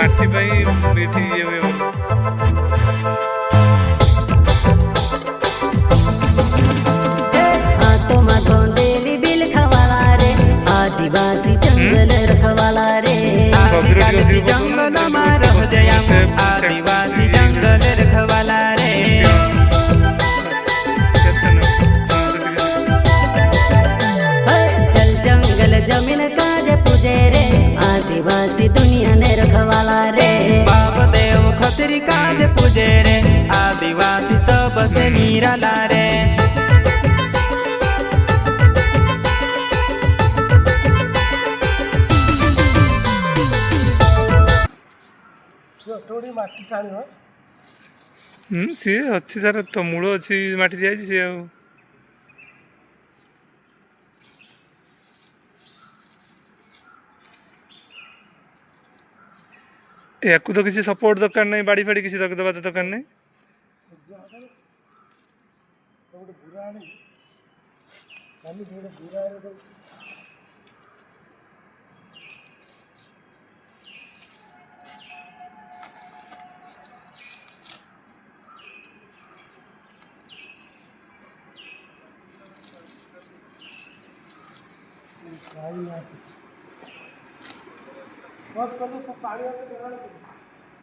माटी ये हुए हाथों में धोंदेली बिल खवाला रे आदिवासी जंगल रखवाला रे आदिवासी जंगल में रह जया आदिवासी जंगल रखवाला रे चल जंगल जमीन काज पूजे रे आदिवासी दुनिया ने रखवाला रे बाप देव खतरी काज पूजे रे आदिवासी सबसे निराला रे सी अच्छी तार तो मूल अच्छी माटी जाए सी या तो किसी सपोर्ट दरकार नहीं बाड़ी फाड़ी किसी दबा तो दरकार नहीं बस कर दो पानी